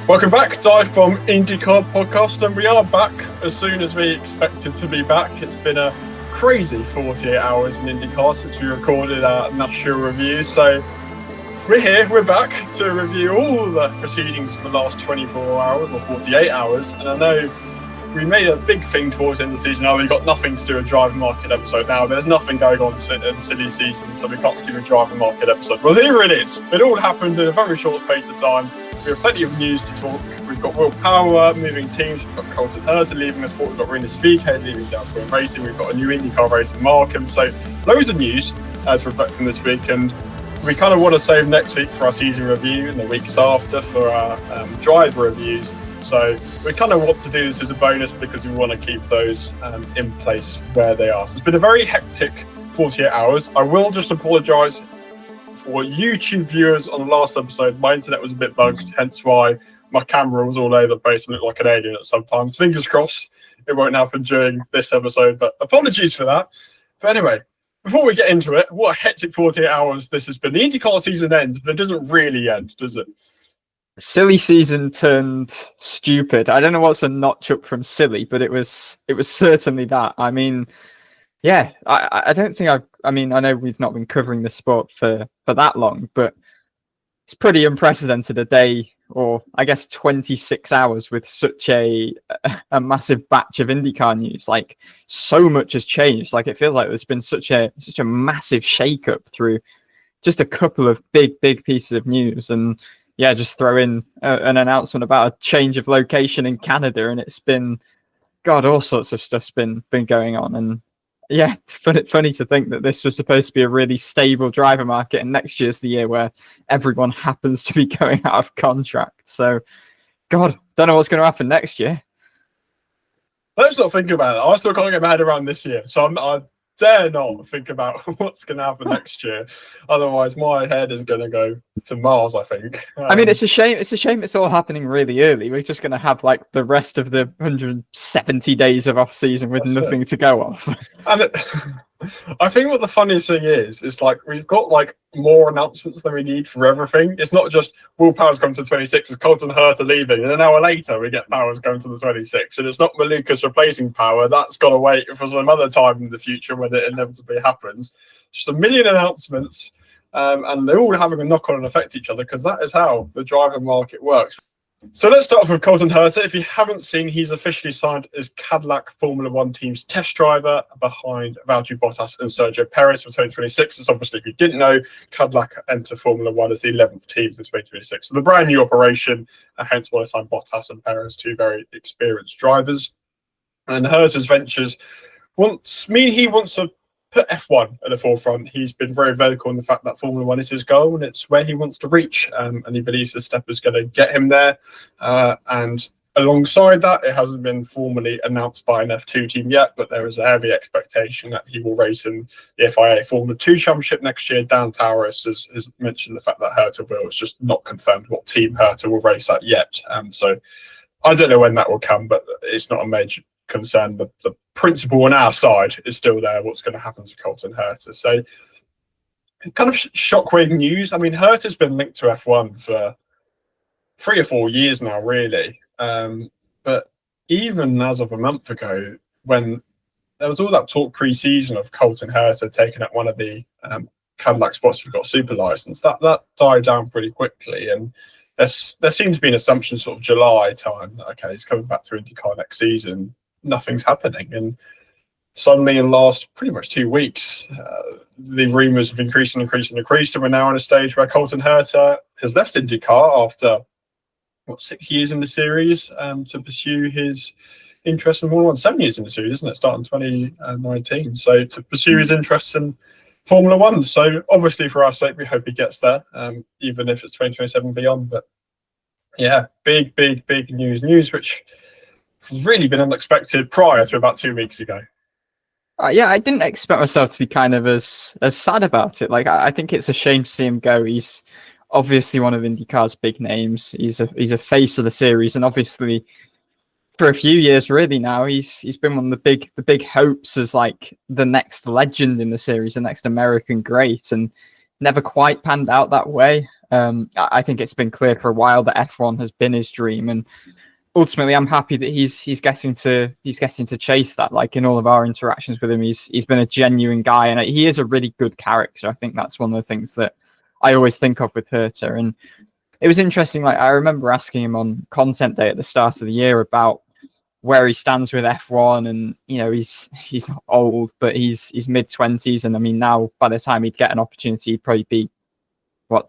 Welcome back, DIVEBOMB IndyCar podcast, and we are back as soon as we expected to be back. It's been a crazy 48 hours in IndyCar since we recorded our national review, so we're here, we're back to review all the proceedings for the last 24 hours or 48 hours, and I know we made a big thing towards the end of the season. Now we've got nothing to do with a driving market episode now. There's nothing going on in the silly season, so we can't do a driving market episode. Well, here it is. It all happened in a very short space of time. We have plenty of news to talk. We've got Will Power moving teams. We've got Colton Herta leaving the sport. We've got Rinus VeeKay leaving down for racing. We've got a new IndyCar race in Markham. So loads of news as reflecting this week. And we kind of want to save next week for our season review and the weeks after for our driver reviews. So we kind of want to do this as a bonus because we want to keep those in place where they are. So it's been a very hectic 48 hours. I will just apologise for YouTube viewers on the last episode. My internet was a bit bugged, hence why my camera was all over the place and looked like an alien at some times. Fingers crossed it won't happen during this episode, but apologies for that. But anyway, before we get into it, what a hectic 48 hours this has been. The IndyCar season ends, but it doesn't really end, does it? Silly season turned stupid. I don't know what's a notch up from silly, but it was certainly that. I mean, yeah, I don't think I know we've not been covering the sport for that long, but it's pretty unprecedented a day, or I guess 26 hours with such a massive batch of IndyCar news. Like, so much has changed. Like, it feels like there's been such a massive shake-up through just a couple of big pieces of news. And yeah, just throw in an announcement about a change of location in Canada, and it's been, God, all sorts of stuff's been going on. And yeah, funny to think that this was supposed to be a really stable driver market, and next year's the year where everyone happens to be going out of contract. So, God, don't know what's going to happen next year. Let's not think about it. I still can't get my head around this year, so I dare not think about what's going to happen next year. Otherwise, my head is going to go to Mars, I think. I mean, it's a shame. It's a shame it's all happening really early. We're just going to have like the rest of the 170 days of off season with nothing to go off. And I think what the funniest thing is like we've got like more announcements than we need for everything. It's not just Will Power's coming to the 26, it's Colton Herta leaving, and an hour later we get Powers going to the 26, and it's not Malukas replacing Power. That's got to wait for some other time in the future when it inevitably happens. Just a million announcements, and they're all having a knock-on effect each other because that is how the driver market works. So let's start off with Colton Herta. If you haven't seen, he's officially signed as Cadillac Formula 1 team's test driver behind Valtteri Bottas and Sergio Perez for 2026. It's obviously, if you didn't know, Cadillac enter Formula 1 as the 11th team for 2026. So the brand new operation, hence why I signed Bottas and Perez, two very experienced drivers. And Herta's ventures he wants to put F1 at the forefront. He's been very vocal in the fact that Formula 1 is his goal and it's where he wants to reach, and he believes this step is going to get him there. And alongside that, it hasn't been formally announced by an F2 team yet, but there is a heavy expectation that he will race in the FIA Formula 2 Championship next year. Dan Towers has mentioned the fact that Herta will. It's just not confirmed what team Herta will race at yet. So I don't know when that will come, but it's not a major concern. The principle on our side is still there. What's going to happen to Colton Herta? So kind of shockwave news. I mean, Herta's been linked to F1 for 3 or 4 years now, really. But even as of a month ago, when there was all that talk pre-season of Colton Herta taking up one of the Cadillac spots if you've got a super license, that died down pretty quickly. And there seemed to be an assumption sort of July time that, okay, he's coming back to IndyCar next season. Nothing's happening, and suddenly in the last pretty much 2 weeks the rumours have increased, and we're now on a stage where Colton Herta has left IndyCar after 6 years in the series to pursue his interest in Formula 1. 7 years in the series, isn't it? Starting 2019, so to pursue his interests in Formula 1. So obviously for our sake we hope he gets there, even if it's 2027 beyond. But yeah, big news which really been unexpected prior to about 2 weeks ago. Yeah, I didn't expect myself to be kind of as sad about it. Like, I think it's a shame to see him go. He's obviously one of IndyCar's big names. He's a face of the series, and obviously for a few years really now, he's been one of the big hopes as like the next legend in the series, the next American great, and never quite panned out that way. I think it's been clear for a while that F1 has been his dream, and ultimately, I'm happy that he's getting to chase that. Like in all of our interactions with him, he's been a genuine guy, and he is a really good character. I think that's one of the things that I always think of with Herta. And it was interesting. Like I remember asking him on Content Day at the start of the year about where he stands with F1, and he's not old, but he's mid-20s, and I mean now by the time he'd get an opportunity, he'd probably be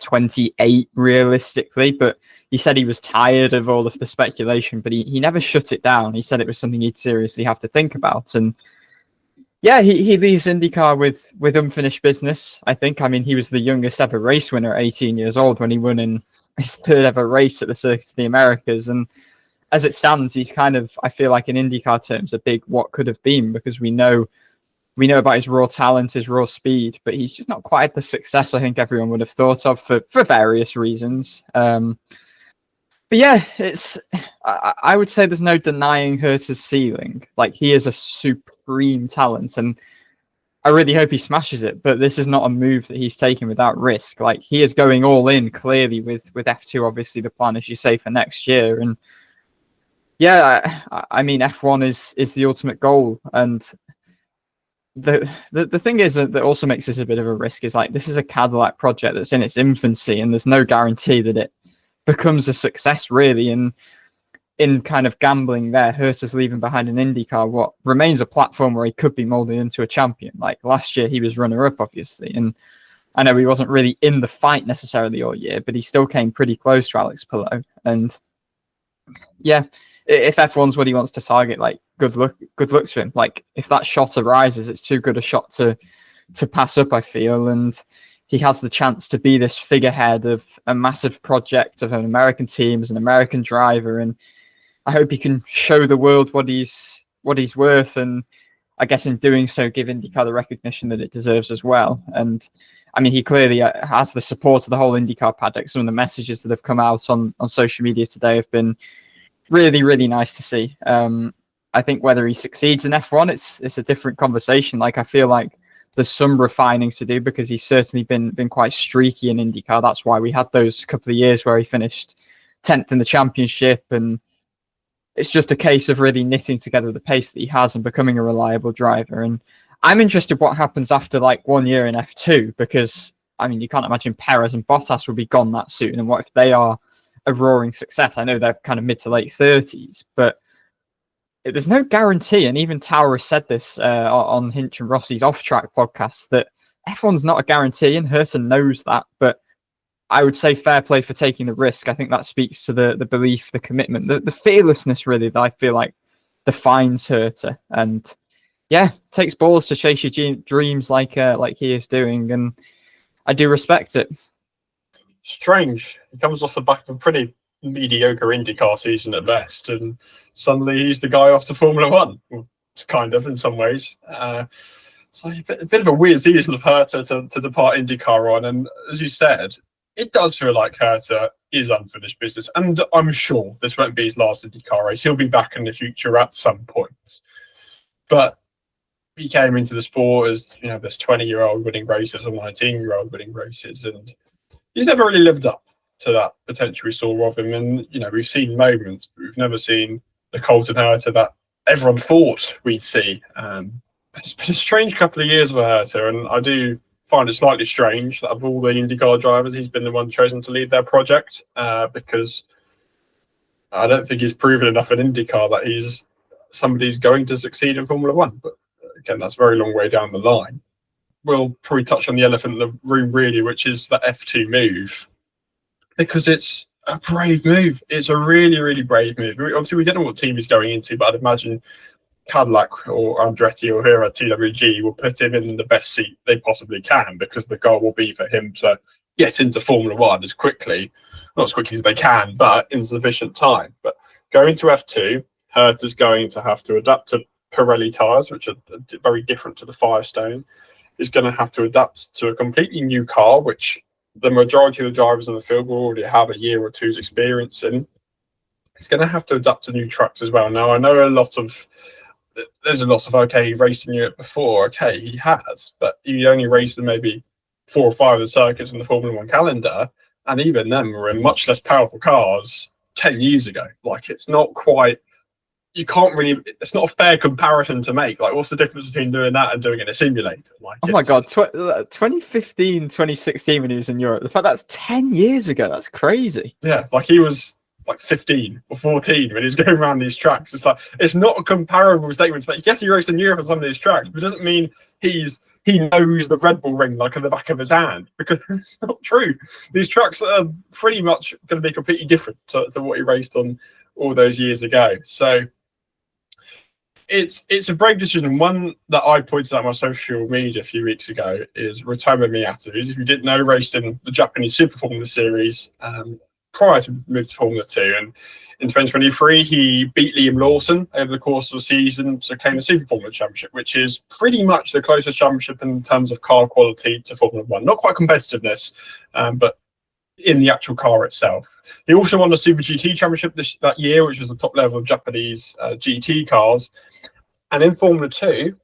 28 realistically. But he said he was tired of all of the speculation, but he never shut it down. He said it was something he'd seriously have to think about. And yeah, he leaves IndyCar with unfinished business, I think. I mean, he was the youngest ever race winner at 18 years old when he won in his third ever race at the Circuit of the Americas. And as it stands, he's kind of, I feel like in IndyCar terms, a big what could have been, because we know about his raw talent, his raw speed, but he's just not quite the success I think everyone would have thought of for various reasons. But yeah, I would say there's no denying Herta's ceiling. Like, he is a supreme talent, and I really hope he smashes it, but this is not a move that he's taking without risk. Like, he is going all in clearly with F2, obviously the plan, as you say, for next year. And yeah, I mean, F1 is the ultimate goal. And the thing is that also makes this a bit of a risk is, like, this is a Cadillac project that's in its infancy, and there's no guarantee that it becomes a success, really. And in kind of gambling there, Herta's leaving behind an IndyCar, what remains a platform where he could be molded into a champion. Like last year, he was runner-up, obviously, and I know he wasn't really in the fight necessarily all year, but he still came pretty close to Alex Palou. And yeah, if F1's what he wants to target, like, good luck to him. Like, if that shot arises, it's too good a shot to pass up, I feel. And he has the chance to be this figurehead of a massive project of an American team as an American driver. And I hope he can show the world what he's worth. And I guess in doing so, give IndyCar the recognition that it deserves as well. And I mean, he clearly has the support of the whole IndyCar paddock. Some of the messages that have come out on social media today have been really, really nice to see. I think whether he succeeds in F1, it's a different conversation. Like, I feel like there's some refining to do, because he's certainly been quite streaky in IndyCar. That's why we had those couple of years where he finished 10th in the championship, and it's just a case of really knitting together the pace that he has and becoming a reliable driver. And I'm interested what happens after like 1 year in F2, because I mean, you can't imagine Perez and Bottas will be gone that soon. And what if they are a roaring success? I know they're kind of mid to late 30s, but there's no guarantee. And even Tower has said this on Hinch and Rossi's off-track podcast, that F1's not a guarantee, and Herta knows that. But I would say fair play for taking the risk. I think that speaks to the belief, the commitment, the fearlessness, really, that I feel like defines Herta. And yeah, takes balls to chase your dreams like he is doing, and I do respect it. Strange. He comes off the back of a pretty mediocre IndyCar season at best, and suddenly he's the guy off to Formula One. Well, it's kind of, in some ways. So a bit of a weird season of Herta to depart IndyCar on. And as you said, it does feel like Herta is unfinished business. And I'm sure this won't be his last IndyCar race. He'll be back in the future at some point. But he came into the sport as, this 20-year-old winning races or 19-year-old winning races, and he's never really lived up to that potential we saw of him. And, we've seen moments, but we've never seen the Colton Herta that everyone thought we'd see. It's been a strange couple of years for Herta, and I do find it slightly strange that of all the IndyCar drivers, he's been the one chosen to lead their project, because I don't think he's proven enough in IndyCar that he's somebody who's going to succeed in Formula One. But again, that's a very long way down the line. We'll probably touch on the elephant in the room, really, which is the F2 move, because it's a brave move. It's a really, really brave move. Obviously, we don't know what team he's going into, but I'd imagine Cadillac or Andretti or here at TWG will put him in the best seat they possibly can, because the goal will be for him to get into Formula One as quickly, not as quickly as they can, but in sufficient time. But going to F2, Herta's going to have to adapt to Pirelli tyres, which are very different to the Firestone. He's going to have to adapt to a completely new car, which the majority of the drivers in the field will already have a year or two's experience in. He's going to have to adapt to new tracks as well. Now, I know there's a lot of, okay, he raced in Europe before. Okay, he has, but he only raced in maybe 4 or 5 of the circuits in the Formula One calendar. and even then were in much less powerful cars 10 years ago. Like, it's not quite, you can't really, it's not a fair comparison to make. Like, what's the difference between doing that and doing it in a simulator? Like, oh my God, 2015, 2016 when he was in Europe. The fact that's 10 years ago, that's crazy. Yeah, like he was like 15 or 14 when he's going around these tracks. It's like, it's not a comparable statement to make. Yes, he raced in Europe on some of these tracks, but it doesn't mean he knows the Red Bull ring like on the back of his hand, because it's not true. These tracks are pretty much going to be completely different to what he raced on all those years ago. So it's a brave decision. One that I pointed out on my social media a few weeks ago is Ritomo Miyato, who's, if you didn't know, raced in the Japanese Super Formula Series prior to move to Formula 2. And in 2023, he beat Liam Lawson over the course of the season to claim the Super Formula Championship, which is pretty much the closest championship in terms of car quality to Formula 1. Not quite competitiveness, but in the actual car itself. He also won the Super GT Championship that year, which was the top level of Japanese GT cars. And in Formula 2,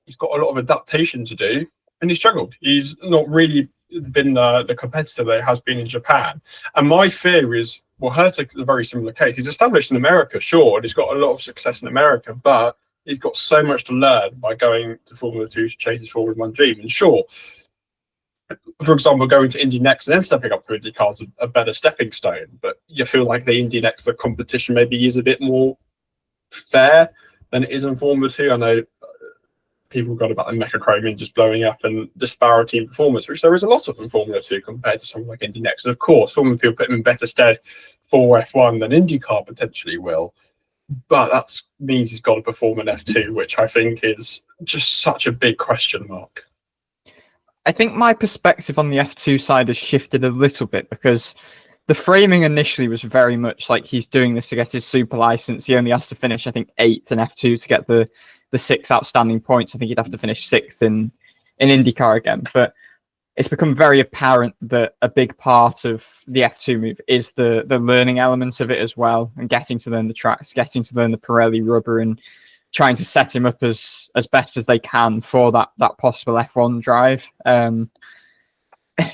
he's got a lot of adaptation to do, and he struggled. He's not really been the competitor that he has been in Japan. And my fear is, well, Herta is a very similar case. He's established in America, sure, and he's got a lot of success in America, but he's got so much to learn by going to Formula 2 to chase his Formula 1 dream. And sure, for example, going to Indy Next and then stepping up to IndyCar is a better stepping stone, but you feel like the Indy Next, the competition maybe is a bit more fair than it is in Formula 2. I know people got about the mechachroming just blowing up and disparity in performance, which there is a lot of in Formula 2 compared to something like Indy Next. And of course, Formula 2 will put him in better stead for F1 than IndyCar potentially will. But that means he's got to perform in F2, which I think is just such a big question mark. I think my perspective on the F2 side has shifted a little bit, because the framing initially was very much like he's doing this to get his super license. He only has to finish, I think, 8th in F2 to get the 6 outstanding points. I think he'd have to finish 6th in IndyCar again. But it's become very apparent that a big part of the F2 move is the learning element of it as well, and getting to learn the tracks, getting to learn the Pirelli rubber, and trying to set him up as best as they can for that possible F1 drive.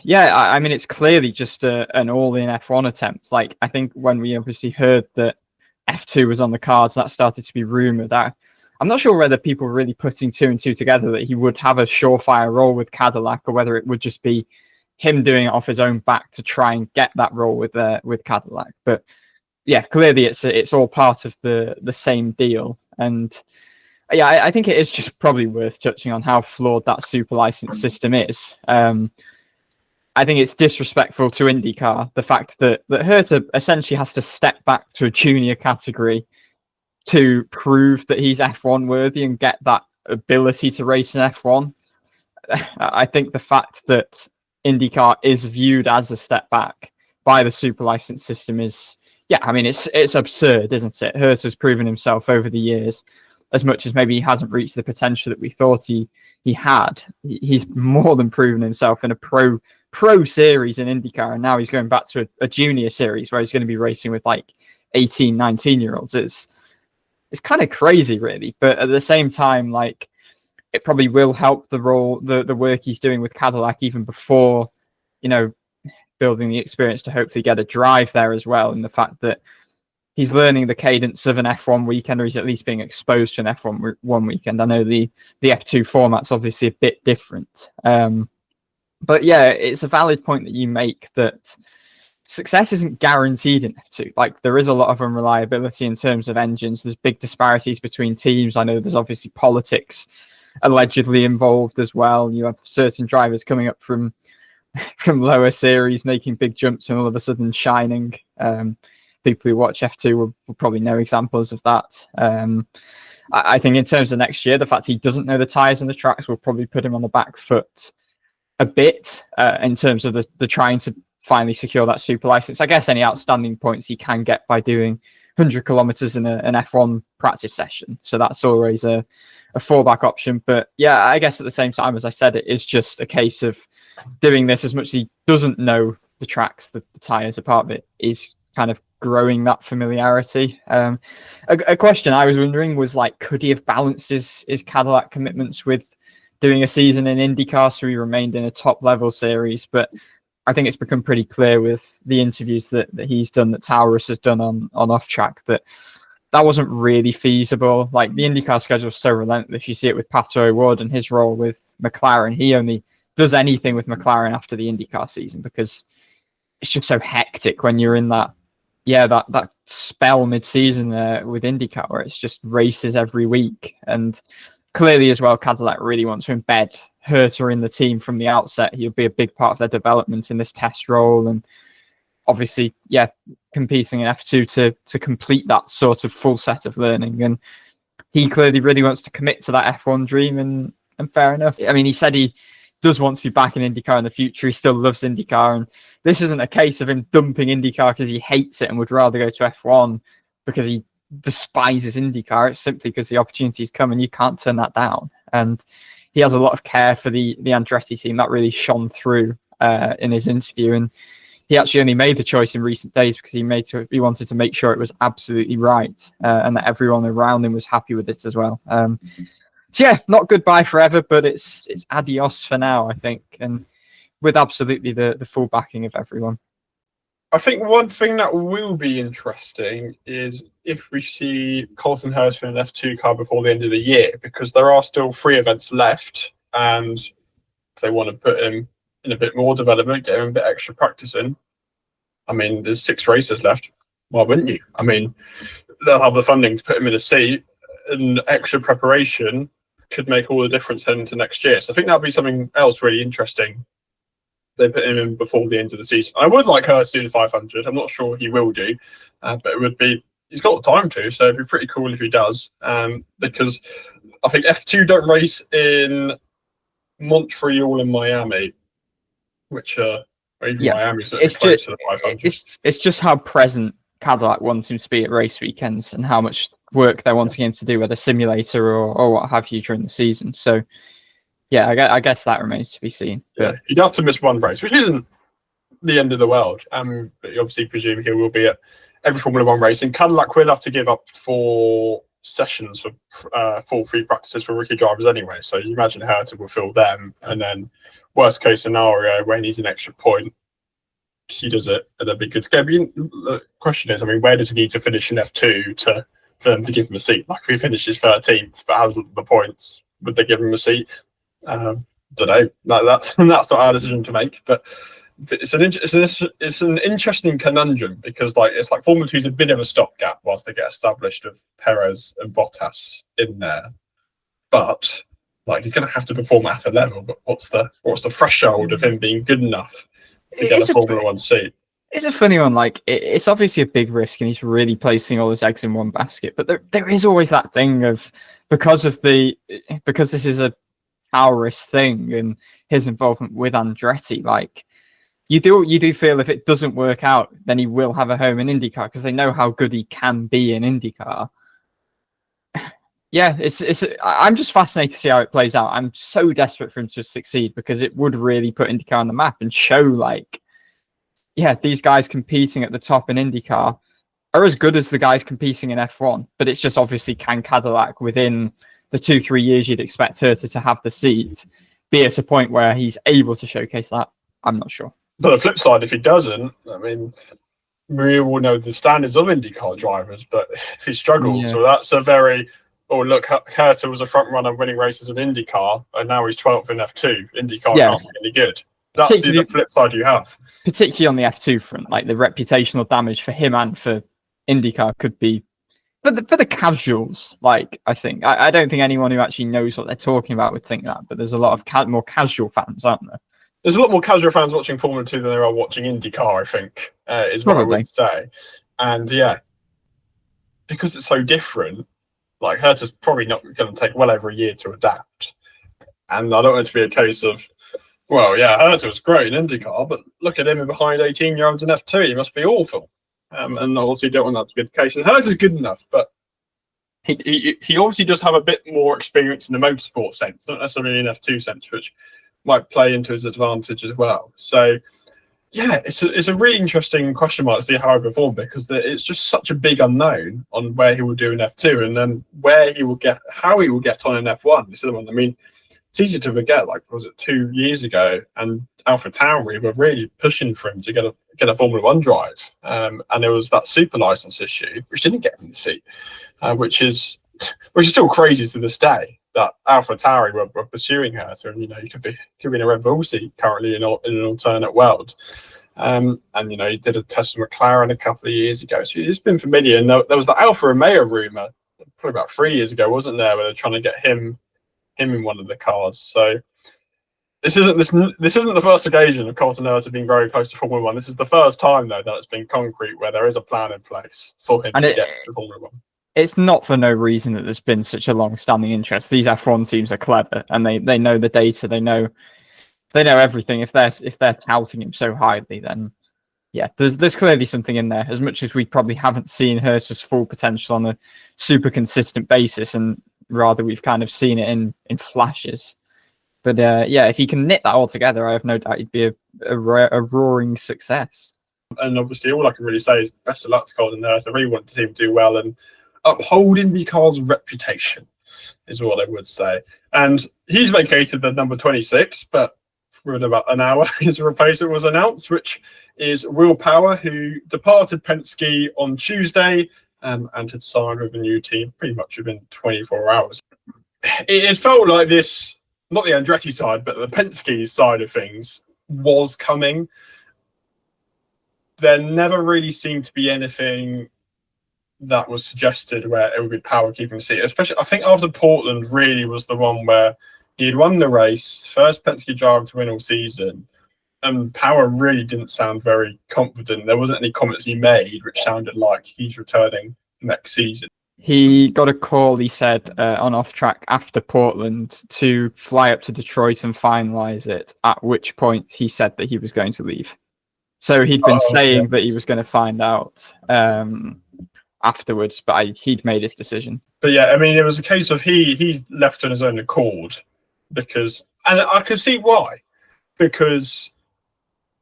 Yeah, I mean, it's clearly just an all-in F1 attempt. Like, I think when we obviously heard that F2 was on the cards, that started to be rumoured. I'm not sure whether people were really putting 2 and 2 together that he would have a surefire role with Cadillac, or whether it would just be him doing it off his own back to try and get that role with Cadillac. But yeah, clearly it's all part of the same deal. And yeah, I think it is just probably worth touching on how flawed that super license system is. I think it's disrespectful to IndyCar, the fact that Herta essentially has to step back to a junior category to prove that he's F1 worthy and get that ability to race in F1. I think the fact that IndyCar is viewed as a step back by the super license system is, yeah, I mean, it's absurd, isn't it? Herta's proven himself over the years. As much as maybe he hasn't reached the potential that we thought he had, he's more than proven himself in a pro series in IndyCar, and now he's going back to a junior series where he's going to be racing with like 18, 19-year-olds. It's kind of crazy, really. But at the same time, like, it probably will help the work he's doing with Cadillac even before, building the experience to hopefully get a drive there as well. And the fact that he's learning the cadence of an F1 weekend, or he's at least being exposed to an F1 weekend. I know the F2 format's obviously a bit different. But yeah, it's a valid point that you make that success isn't guaranteed in F2. Like, there is a lot of unreliability in terms of engines. There's big disparities between teams. I know there's obviously politics allegedly involved as well. You have certain drivers coming up from lower series, making big jumps and all of a sudden shining. People who watch F2 will probably know examples of that. I think in terms of next year, the fact he doesn't know the tyres and the tracks will probably put him on the back foot a bit in terms of the trying to finally secure that super license. I guess any outstanding points he can get by doing 100 kilometers in an F1 practice session. So that's always a fallback option. But yeah, I guess at the same time, as I said, it is just a case of doing this as much as he doesn't know the tracks, the tyres are part of it, is kind of growing that familiarity. A question I was wondering was, like, could he have balanced his Cadillac commitments with doing a season in IndyCar so he remained in a top level series? But I think it's become pretty clear with the interviews that he's done, that Taurus has done on off track, that wasn't really feasible. Like, the IndyCar schedule is so relentless. You see it with Pato O'Ward and his role with McLaren. He only does anything with McLaren after the IndyCar season because it's just so hectic when you're in that spell mid-season there with IndyCar, where it's just races every week. And clearly as well, Cadillac really wants to embed Herta in the team from the outset. He'll be a big part of their development in this test role, and obviously, competing in F2 to complete that sort of full set of learning. And he clearly really wants to commit to that F1 dream, and fair enough. I mean, he said he does want to be back in IndyCar in the future. He still loves IndyCar, and this isn't a case of him dumping IndyCar because he hates it and would rather go to F1 because he despises IndyCar. It's simply because the opportunities come and you can't turn that down. And he has a lot of care for the Andretti team. That really shone through in his interview. And he actually only made the choice in recent days because he wanted to make sure it was absolutely right, and that everyone around him was happy with it as well. So yeah, not goodbye forever, but it's adios for now, I think, and with absolutely the full backing of everyone. I think one thing that will be interesting is if we see Colton Herta in an F2 car before the end of the year, because there are still 3 events left, and if they want to put him in a bit more development, get him a bit extra practice in. I mean, there's 6 races left. Why wouldn't you? I mean, they'll have the funding to put him in a seat, and extra preparation could make all the difference heading into next year. So I think that'll be something else really interesting. They put him in before the end of the season. I would like her to do the 500. I'm not sure he will do, but it would be, he's got the time to, so it'd be pretty cool if he does. Because I think F2 don't race in Montreal and Miami, which are even Miami's close to the 500. It's just how present Cadillac wants him to be at race weekends and how much work they're wanting him to do, whether simulator or what have you, during the season. So yeah, I guess that remains to be seen. Yeah, he'd have to miss one race, which isn't the end of the world. But you obviously presume he will be at every Formula One race. And Cadillac will have to give up 4 sessions for full free practices for rookie drivers anyway. So you imagine Herta will fill them, and then worst case scenario, when he's an extra point, he does it, and that'd be good to go. The question is, I mean, where does he need to finish in F2 for them to give him a seat? Like, if he finishes 13th but hasn't the points, would they give him a seat? Don't know. That's not our decision to make, but it's an interesting conundrum, because it's like Formula 2 is a bit of a stopgap whilst they get established with Perez and Bottas in there, but like, he's going to have to perform at a level. But what's the threshold of him being good enough to get a Formula 1 seat? It's a funny one. Like, it's obviously a big risk, and he's really placing all his eggs in one basket. But there is always that thing of, because this is a Taurus thing and his involvement with Andretti, like, you do feel if it doesn't work out, then he will have a home in IndyCar, because they know how good he can be in IndyCar. Yeah, I'm just fascinated to see how it plays out. I'm so desperate for him to succeed, because it would really put IndyCar on the map and show, like, yeah, these guys competing at the top in IndyCar are as good as the guys competing in F1. But it's just, obviously, can Cadillac, within the 2-3 years you'd expect Herta to have the seat, be at a point where he's able to showcase that? I'm not sure. But the flip side, if he doesn't, I mean, we all know the standards of IndyCar drivers, but if he struggles, well, that's a very... Oh, look, Herta was a front runner winning races in IndyCar, and now he's 12th in F2. IndyCar can't be any good. That's the flip side you have. Particularly on the F2 front, like, the reputational damage for him and for IndyCar could be, for the casuals, like, I think. I don't think anyone who actually knows what they're talking about would think that, but there's a lot of more casual fans, aren't there? There's a lot more casual fans watching Formula 2 than there are watching IndyCar, I think, is what I would say. And, yeah, because it's so different, like, Herta's probably not going to take well over a year to adapt. And I don't want it to be a case of, well, yeah, Herta was great in IndyCar, but look at him behind 18-year-olds in F2. He must be awful. And obviously you don't want that to be the case. And Herta's good enough, but he obviously does have a bit more experience in the motorsport sense, not necessarily in F2 sense, which might play into his advantage as well. So, yeah, it's a really interesting question mark to see how he perform, because it's just such a big unknown on where he will do in F2, and then how he will get on in F1. I mean, it's easy to forget, like, was it 2 years ago? And AlphaTauri were really pushing for him to get a Formula One drive. And there was that super license issue, which didn't get him the seat, which is still crazy to this day. That AlphaTauri were pursuing her, so you could be in a Red Bull seat currently in an alternate world. And he did a test with McLaren a couple of years ago, so it's been familiar. And there was the Alfa Romeo rumor probably about 3 years ago, wasn't there, where they're trying to get him in one of the cars. So this isn't the first occasion of Colton Herta being very close to Formula One. This is the first time though that it's been concrete, where there is a plan in place for him to get to Formula One. It's not for no reason that there's been such a long-standing interest. These F1 teams are clever, and they know the data. They know everything. If they're touting him so highly, then yeah, there's clearly something in there. As much as we probably haven't seen Herta's full potential on a super consistent basis, and rather we've kind of seen it in flashes. But yeah, if he can knit that all together, I have no doubt he'd be a roaring success. And obviously, all I can really say is best of luck to Colton Herta. I really want the team to do well and uphold IndyCar's reputation, is what I would say. And he's vacated the number 26, but within about an hour, his replacement was announced, which is Will Power, who departed Penske on Tuesday and had signed with a new team pretty much within 24 hours. It felt like this, not the Andretti side, but the Penske side of things was coming. There never really seemed to be anything that was suggested where it would be Power keeping the seat. Especially, I think after Portland really was the one where he had won the race, first Penske driver to win all season, and Power really didn't sound very confident. There wasn't any comments he made which sounded like he's returning next season. He got a call, he said, on off track after Portland to fly up to Detroit and finalise it, at which point he said that he was going to leave. So he'd been saying that he was going to find out afterwards, but he'd made his decision. But yeah, I mean, it was a case of he left on his own accord because, and I can see why, because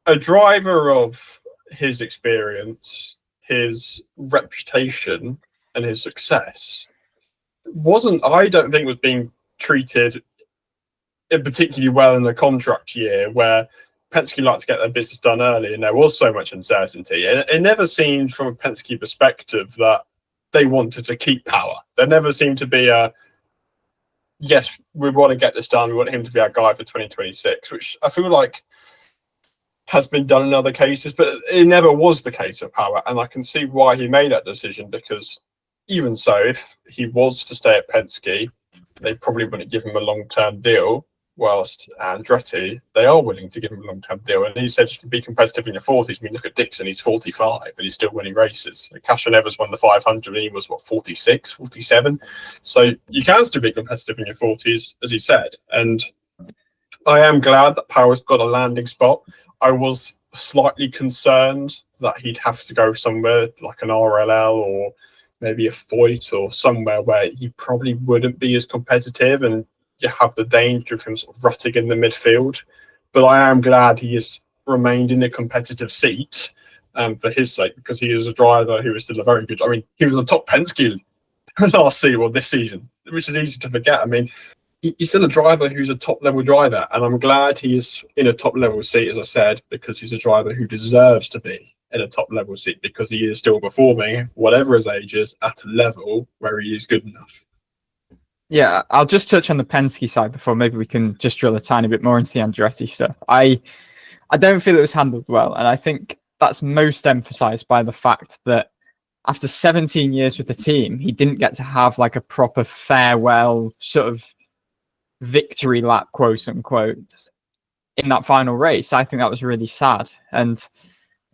a driver of his experience, his reputation, and his success I don't think was being treated particularly well in the contract year, where Penske like to get their business done early and there was so much uncertainty. And it never seemed from a Penske perspective that they wanted to keep Power. There never seemed to be yes, we want to get this done. We want him to be our guy for 2026, which I feel like has been done in other cases, but it never was the case with Power. And I can see why he made that decision, because even so, if he was to stay at Penske, they probably wouldn't give him a long-term deal, whilst Andretti, they are willing to give him a long-term deal. And he said you can be competitive in your 40s. I mean, look at Dixon, he's 45 and he's still winning races. Casher Evers won the 500 and he was, 46, 47? So you can still be competitive in your 40s, as he said. And I am glad that Power's got a landing spot. I was slightly concerned that he'd have to go somewhere like an RLL or maybe a Foyt or somewhere where he probably wouldn't be as competitive and you have the danger of him sort of rutting in the midfield. But I am glad he has remained in a competitive seat for his sake, because he is a driver who is still a very good. I mean, he was a top Penske last season, or this season, which is easy to forget. I mean, he's still a driver who's a top level driver, and I'm glad he is in a top level seat, as I said, because he's a driver who deserves to be in a top level seat, because he is still performing, whatever his age is, at a level where he is good enough. Yeah, I'll just touch on the Penske side before maybe we can just drill a tiny bit more into the Andretti stuff. I don't feel it was handled well, and I think that's most emphasised by the fact that after 17 years with the team, he didn't get to have like a proper farewell sort of victory lap, quote unquote, in that final race. I think that was really sad. And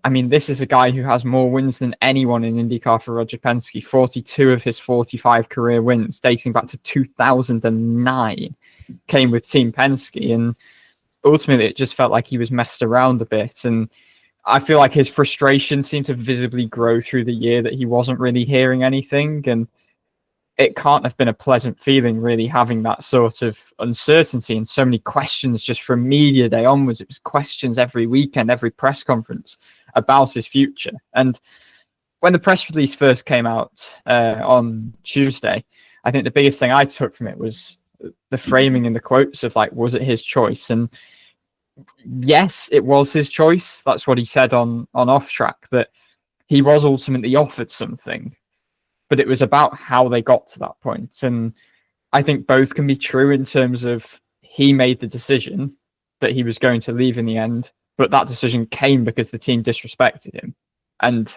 I mean, this is a guy who has more wins than anyone in IndyCar for Roger Penske. 42 of his 45 career wins, dating back to 2009, came with Team Penske. And ultimately, it just felt like he was messed around a bit. And I feel like his frustration seemed to visibly grow through the year, that he wasn't really hearing anything. And it can't have been a pleasant feeling, really, having that sort of uncertainty and so many questions just from media day onwards. It was questions every weekend, every press conference about his future. And when the press release first came out on Tuesday, I think the biggest thing I took from it was the framing and the quotes of like, was it his choice? And yes, it was his choice. That's what he said on Off Track, that he was ultimately offered something, but it was about how they got to that point. And I think both can be true in terms of he made the decision that he was going to leave in the end, but that decision came because the team disrespected him. And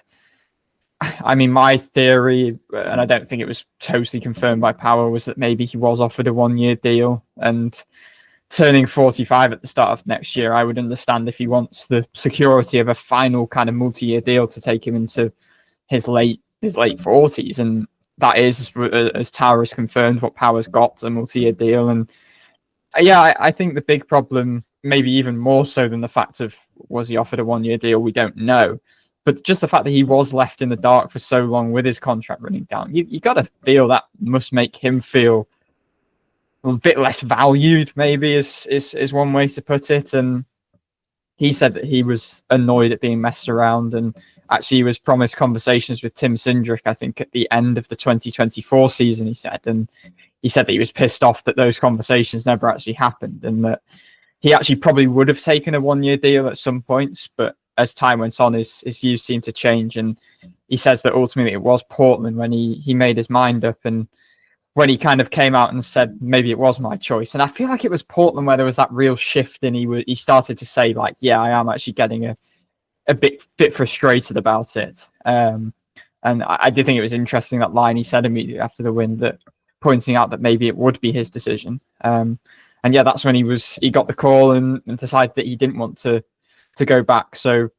I mean, my theory, and I don't think it was totally confirmed by Power, was that maybe he was offered a 1-year deal, and turning 45 at the start of next year, I would understand if he wants the security of a final kind of multi-year deal to take him into his late 40s. And that is, as Tower has confirmed, what Power's got, a multi-year deal. And yeah, I think the big problem, maybe even more so than the fact of was he offered a 1-year deal, we don't know. But just the fact that he was left in the dark for so long with his contract running down, you got to feel that must make him feel a bit less valued, maybe, is one way to put it. And he said that he was annoyed at being messed around, and actually he was promised conversations with Tim Cindric, I think, at the end of the 2024 season, he said. And he said that he was pissed off that those conversations never actually happened, and that he actually probably would have taken a 1-year deal at some points, but as time went on, his views seemed to change. And he says that ultimately it was Portland when he made his mind up, and when he kind of came out and said, maybe it was my choice. And I feel like it was Portland where there was that real shift, and he started to say, like, yeah, I am actually getting a bit frustrated about it. And I did think it was interesting, that line he said immediately after the win, that pointing out that maybe it would be his decision. And yeah, that's when he got the call and decided that he didn't want to go back. So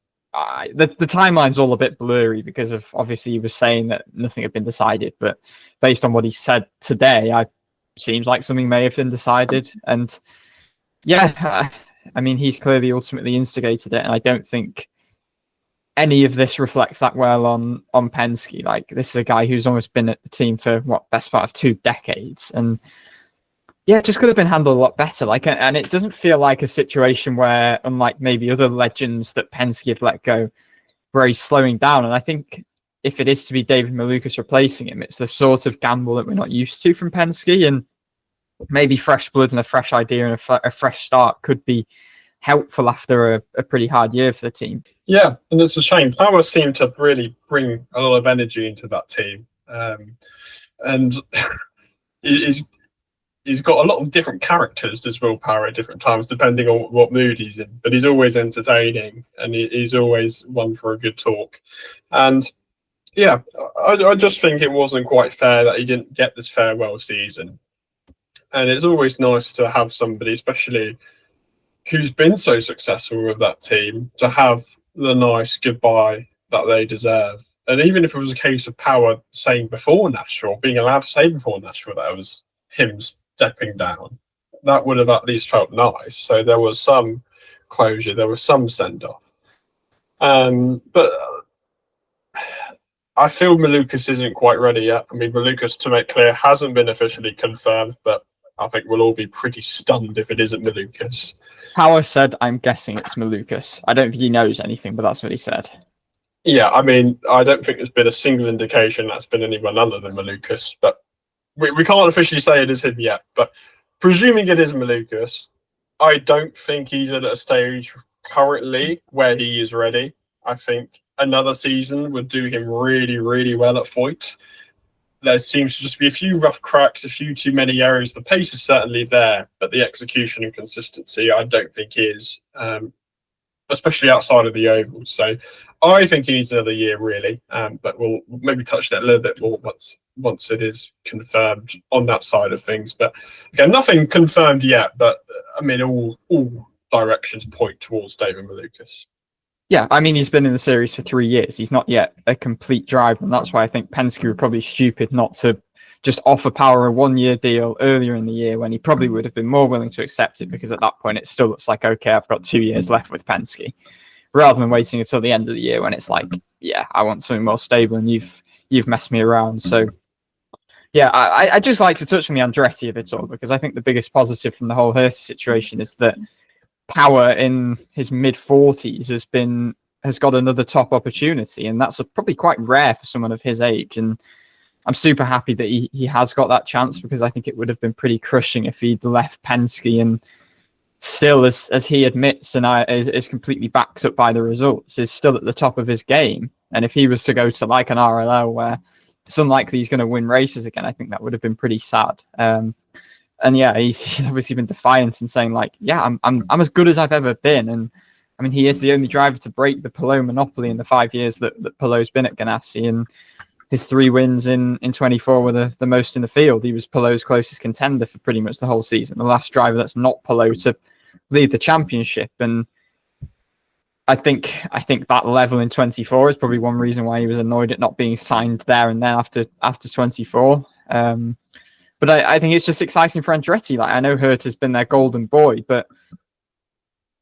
the timeline's all a bit blurry, because of obviously he was saying that nothing had been decided, but based on what he said today, seems like something may have been decided. And yeah, I mean, he's clearly ultimately instigated it, and I don't think any of this reflects that well on Penske. Like, this is a guy who's almost been at the team for best part of 2 decades, and yeah, it just could have been handled a lot better. Like, and it doesn't feel like a situation where, unlike maybe other legends that Penske have let go, where he's slowing down. And I think if it is to be David Malukas replacing him, it's the sort of gamble that we're not used to from Penske. And maybe fresh blood and a fresh idea and a fresh start could be helpful after a pretty hard year for the team. Yeah, and it's a shame. Power seemed to really bring a lot of energy into that team. And he's got a lot of different characters as well, Power, at different times, depending on what mood he's in. But he's always entertaining, and he's always one for a good talk. And yeah, I just think it wasn't quite fair that he didn't get this farewell season. And it's always nice to have somebody, especially who's been so successful with that team, to have the nice goodbye that they deserve. And even if it was a case of Power saying before Nashville, being allowed to say before Nashville that it was him stepping down, that would have at least felt nice. So there was some closure, there was some send-off. But I feel Malukas isn't quite ready yet. I mean, Malukas, to make clear, hasn't been officially confirmed, but I think we'll all be pretty stunned if it isn't Malukas. Power said, I'm guessing it's Malukas. I don't think he knows anything, but that's what he said. Yeah, I mean, I don't think there's been a single indication that's been anyone other than Malukas, but we can't officially say it is him yet. But presuming it is Malukas, I don't think he's at a stage currently where he is ready. I think another season would do him really, really well at Foyt. There seems to just be a few rough cracks, a few too many errors. The pace is certainly there, but the execution and consistency, I don't think is, especially outside of the ovals. So I think he needs another year, really. But we'll maybe touch on it a little bit more once it is confirmed on that side of things. But again, nothing confirmed yet. But I mean, all directions point towards David Malukas. Yeah, I mean, he's been in the series for 3 years. He's not yet a complete driver, and that's why I think Penske were probably stupid not to just offer Power a 1-year deal earlier in the year, when he probably would have been more willing to accept it, because at that point it still looks like, okay, I've got 2 years left with Penske, rather than waiting until the end of the year when it's like, yeah, I want something more stable, and you've messed me around. So yeah, I just like to touch on the Andretti of it all, because I think the biggest positive from the whole Herta situation is that Power in his mid-40s has got another top opportunity, and that's probably quite rare for someone of his age. And I'm super happy that he has got that chance, because I think it would have been pretty crushing if he'd left Penske and still, as he admits and is completely backed up by the results, is still at the top of his game. And if he was to go to like an RLO where it's unlikely he's going to win races again, I think that would have been pretty sad. And yeah, he's obviously been defiant and saying like, yeah, I'm as good as I've ever been. And I mean, he is the only driver to break the Palou monopoly in the 5 years that Palou's been at Ganassi, and his 3 wins in 24 were the most in the field. He was Palou's closest contender for pretty much the whole season, the last driver that's not Palou to lead the championship. And I think that level in 24 is probably one reason why he was annoyed at not being signed there and then after 24. But I think it's just exciting for Andretti. Like, I know Herta's been their golden boy, but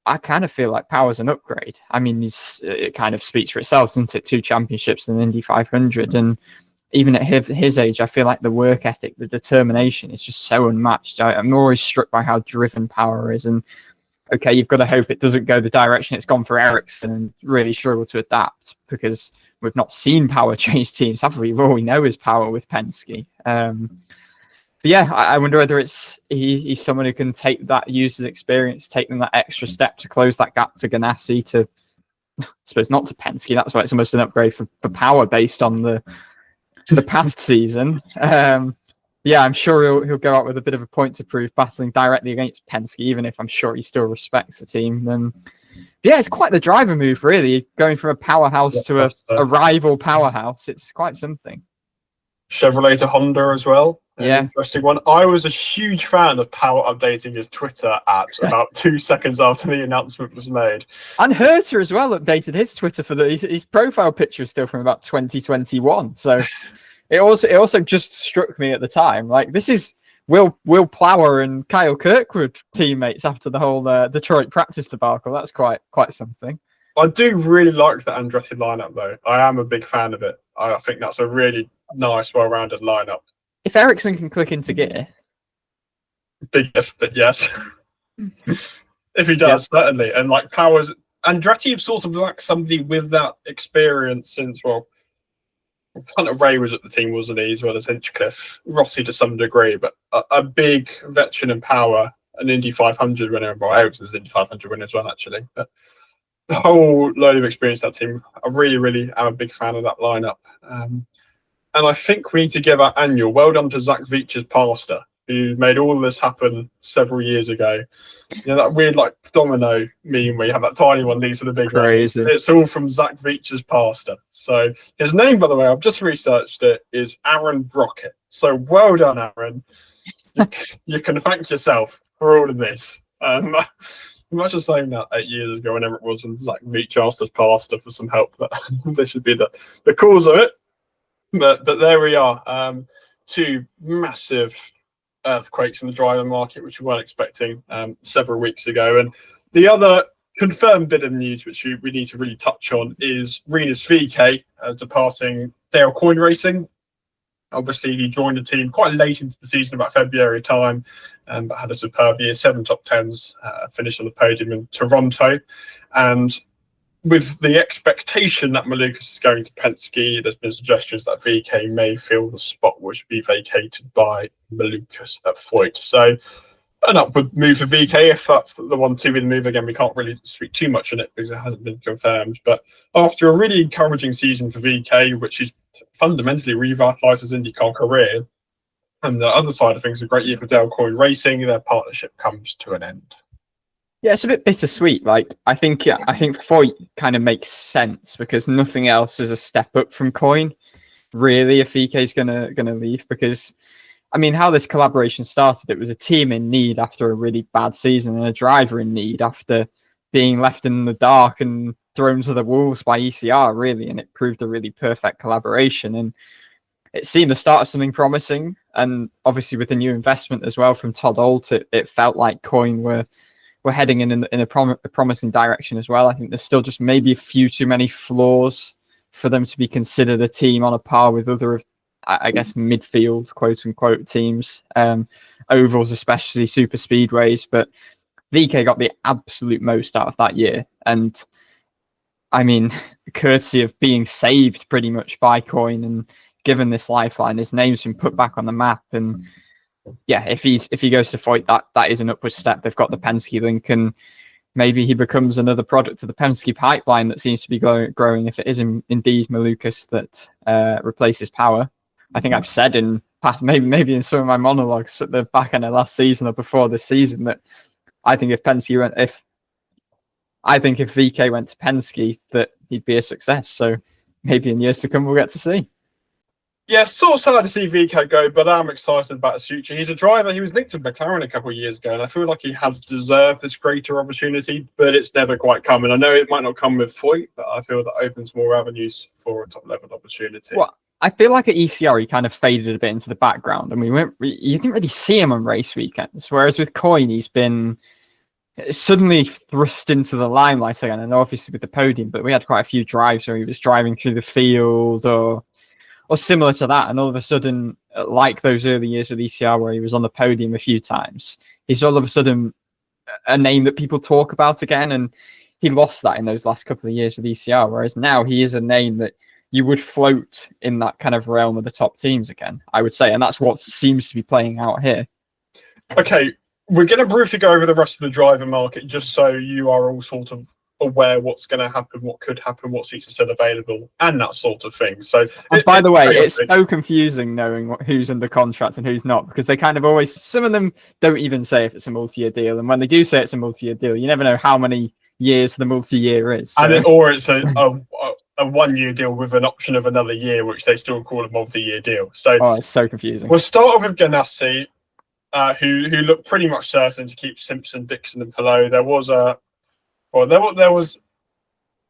I kind of feel like Power's an upgrade. I mean, it kind of speaks for itself, doesn't it? 2 championships and Indy 500. And even at his age, I feel like the work ethic, the determination is just so unmatched. I'm always struck by how driven Power is. And okay, you've got to hope it doesn't go the direction it's gone for Ericsson and really struggle to adapt, because we've not seen Power change teams, have we? All we know is Power with Penske. But yeah, I wonder whether he's someone who can use his experience, take them that extra step to close that gap to Ganassi, to, I suppose, not to Penske. That's why it's almost an upgrade for Power based on the past season. Yeah, I'm sure he'll go out with a bit of a point to prove, battling directly against Penske, even if I'm sure he still respects the team. And yeah, it's quite the driver move, really, going from a powerhouse to a rival powerhouse. It's quite something. Chevrolet to Honda as well. Yeah, interesting one. I was a huge fan of Power updating his Twitter at about 2 seconds after the announcement was made. And Herta as well updated his Twitter for his profile picture is still from about 2021. So it also just struck me at the time, like, this is Will Plower and Kyle Kirkwood teammates after the whole Detroit practice debacle. That's quite something. I do really like the Andretti lineup, though. I am a big fan of it. I think that's a really nice, well-rounded lineup. If Ericsson can click into gear, big if, but yes. If he does, certainly. And like Powers, Andretti have sort of like somebody with that experience since, well, Hunter Ray was at the team, wasn't he, as well as Hinchcliffe, Rossi to some degree, but a big veteran in Power, an Indy 500 winner. Well, Ericsson's Indy 500 winner as well, actually. But the whole load of experience, that team, I really, really am a big fan of that lineup. And I think we need to give our annual well done to Zach Veach's pastor, who made all of this happen several years ago. You know, that weird like domino meme where you have that tiny one leads to the big one. It's all from Zach Veach's pastor. So his name, by the way, I've just researched it, is Aaron Brockett. So well done, Aaron. You can thank yourself for all of this. Imagine saying that 8 years ago, whenever it was, when Zach Veach asked his pastor for some help. That this should be the cause of it. But there we are. 2 massive earthquakes in the driver market, which we weren't expecting several weeks ago. And the other confirmed bit of news, which we need to really touch on, is Rinus VeeKay departing Dale Coyne Racing. Obviously, he joined the team quite late into the season, about February time, but had a superb year, 7 top 10s, finished on the podium in Toronto. And with the expectation that Malukas is going to Penske, there's been suggestions that VeeKay may feel the spot should be vacated by Malukas at Foyt. So an upward move for VeeKay, if that's the one to be the move. Again, we can't really speak too much on it because it hasn't been confirmed. But after a really encouraging season for VeeKay, which is fundamentally revitalised his IndyCar career, and the other side of things, a great year for Dale Coyne Racing, their partnership comes to an end. Yeah, it's a bit bittersweet. Like, I think Foyt kind of makes sense because nothing else is a step up from Coyne, really, if VeeKay's gonna leave. Because, I mean, how this collaboration started, it was a team in need after a really bad season and a driver in need after being left in the dark and thrown to the wolves by ECR, really. And it proved a really perfect collaboration. And it seemed the start of something promising. And obviously with the new investment as well from Todd Holt, it felt like Coyne were heading in a promising direction as well. I think there's still just maybe a few too many flaws for them to be considered a team on a par with other, I guess, midfield, quote unquote, teams, ovals, especially super speedways. But VeeKay got the absolute most out of that year. And I mean, courtesy of being saved pretty much by Coyne and given this lifeline. His name's been put back on the map, and yeah, if he goes to Foyt, that is an upward step. They've got the Penske link, and maybe he becomes another product of the Penske pipeline that seems to be growing. If it is indeed Malukas that replaces Power, I think I've said in past, maybe in some of my monologues at the back end of last season or before this season, that I think if VeeKay went to Penske, that he'd be a success. So maybe in years to come, we'll get to see. Yeah, sort of sad to see VeeKay go, but I'm excited about his future. He's a driver. He was linked to McLaren a couple of years ago, and I feel like he has deserved this greater opportunity, but it's never quite come. And I know it might not come with Foyt, but I feel that opens more avenues for a top-level opportunity. Well, I feel like at ECR, he kind of faded a bit into the background, and you didn't really see him on race weekends, whereas with Coyne, he's been suddenly thrust into the limelight again, and obviously with the podium, but we had quite a few drives where he was driving through the field or similar to that, and all of a sudden, like those early years with ECR where he was on the podium a few times, he's all of a sudden a name that people talk about again, and he lost that in those last couple of years with ECR, whereas now he is a name that you would float in that kind of realm of the top teams again, I would say, and that's what seems to be playing out here. Okay, we're going to briefly go over the rest of the driver market just so you are all sort of aware what's going to happen, what could happen, what seats are still available, and that sort of thing. So, by the way, it's so confusing knowing who's under contract and who's not, because they kind of always, some of them don't even say if it's a multi-year deal, and when they do say it's a multi-year deal, you never know how many years the multi-year is. So. Or it's a 1 year deal with an option of another year, which they still call a multi-year deal. So, it's so confusing. We'll start off with Ganassi, who looked pretty much certain to keep Simpson, Dixon, and Palou. There was an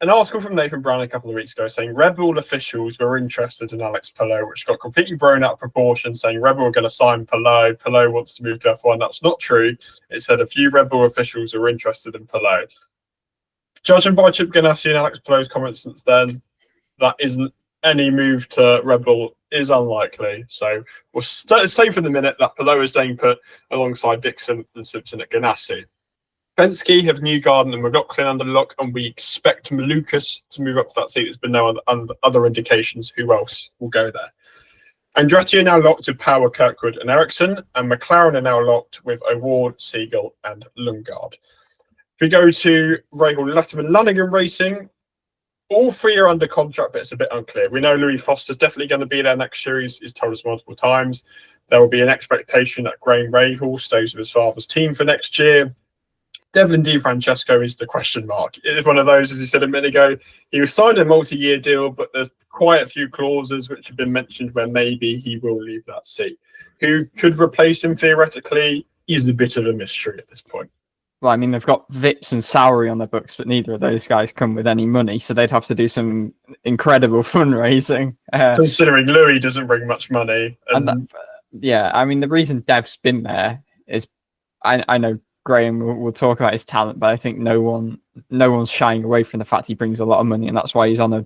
article from Nathan Brown a couple of weeks ago saying Red Bull officials were interested in Alex Palou, which got completely blown out of proportion, saying Red Bull were going to sign Palou. Palou wants to move to F1. That's not true. It said a few Red Bull officials are interested in Palou. Judging by Chip Ganassi and Alex Palou's comments since then, that isn't any move to Red Bull is unlikely. So we'll say for the minute that Palou is staying put alongside Dixon and Simpson at Ganassi. Penske have Newgarden and McLaughlin under lock, and we expect Malukas to move up to that seat. There's been no other indications who else will go there. Andretti are now locked with Power, Kirkwood and Ericsson, and McLaren are now locked with O'Ward, Siegel and Lundgaard. If we go to Rahal, Letterman, Lanigan Racing, all three are under contract, but it's a bit unclear. We know Louis Foster's definitely going to be there next year. He's told us multiple times. There will be an expectation that Graham Rahal stays with his father's team for next year. Devlin DiFrancesco is the question mark. It's one of those, as you said a minute ago, he was signed a multi-year deal, but there's quite a few clauses which have been mentioned where maybe he will leave that seat. Who could replace him theoretically is a bit of a mystery at this point. Well, I mean, they've got Vips and Sowery on their books, but neither of those guys come with any money, so they'd have to do some incredible fundraising. Considering Louis doesn't bring much money. Yeah, I mean, the reason Dev's been there is, I know Graham will talk about his talent, but I think no one's shying away from the fact he brings a lot of money, and that's why he's on a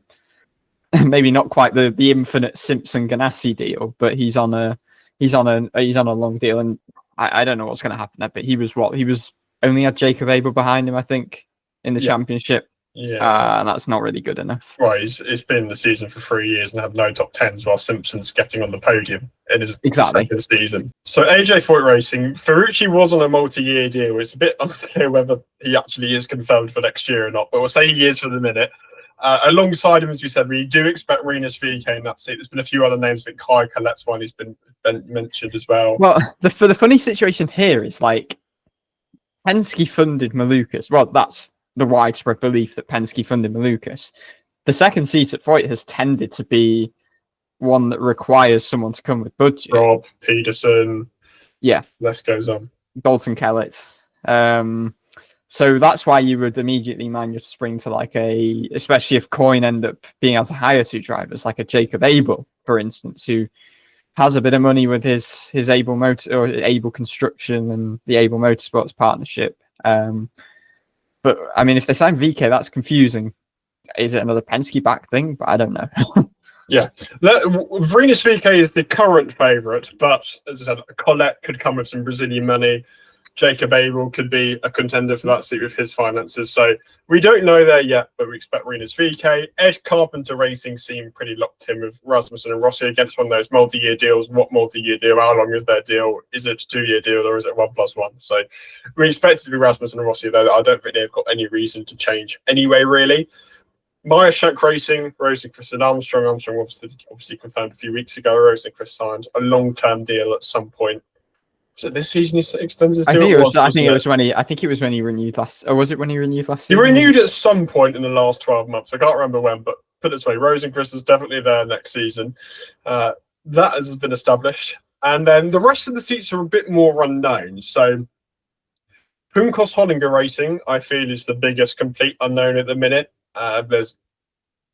maybe not quite the infinite Simpson Ganassi deal, but he's on a long deal, and I don't know what's going to happen there. But he was only had Jacob Abel behind him, I think, in the championship. Yeah, and that's not really good enough. Right, it's been in the season for 3 years and had no top tens, while Simpson's getting on the podium in his second season. So AJ Foyt Racing, Ferrucci was on a multi-year deal. It's a bit unclear whether he actually is confirmed for next year or not, but we'll say he is for the minute. Alongside him, as we said, we do expect Rinus VeeKay in that seat. There's been a few other names. I think Kai Collette's one who's been mentioned as well. Well, the funny situation here is like Penske funded Malukas. Well, that's the widespread belief that Penske funded Malukas. The second seat at Foyt has tended to be one that requires someone to come with budget. Rob, Peterson. Yeah. List goes on. Dalton Kellett. So that's why you would immediately mind your spring to especially if Coyne end up being able to hire two drivers, like a Jacob Abel, for instance, who has a bit of money with his Abel Motor or Abel Construction and the Abel Motorsports partnership. But I mean, if they sign VeeKay, that's confusing. Is it another Penske back thing? But I don't know. Yeah, Rinus VeeKay is the current favourite, but as I said, Collette could come with some Brazilian money. Jacob Abel could be a contender for that seat with his finances. So we don't know there yet, but we expect Rinus VeeKay. Ed Carpenter Racing seem pretty locked in with Rasmussen and Rossi against one of those multi-year deals. What multi-year deal? How long is their deal? Is it a 2-year deal or is it 1+1? So we expect it to be Rasmussen and Rossi, though I don't think they've got any reason to change anyway, really. Meyer-Shank Racing, Rosenqvist and Armstrong. Armstrong obviously confirmed a few weeks ago. Rosenqvist signed a long-term deal at some point. So this season he extended his deal. I think it was when he renewed last. Or was it when he renewed last season? He renewed at some point in the last 12 months. I can't remember when, but put it this way, Rosenqvist is definitely there next season. That has been established, and then the rest of the seats are a bit more unknown. So Hunkos Hollinger Racing, I feel, is the biggest complete unknown at the minute. There's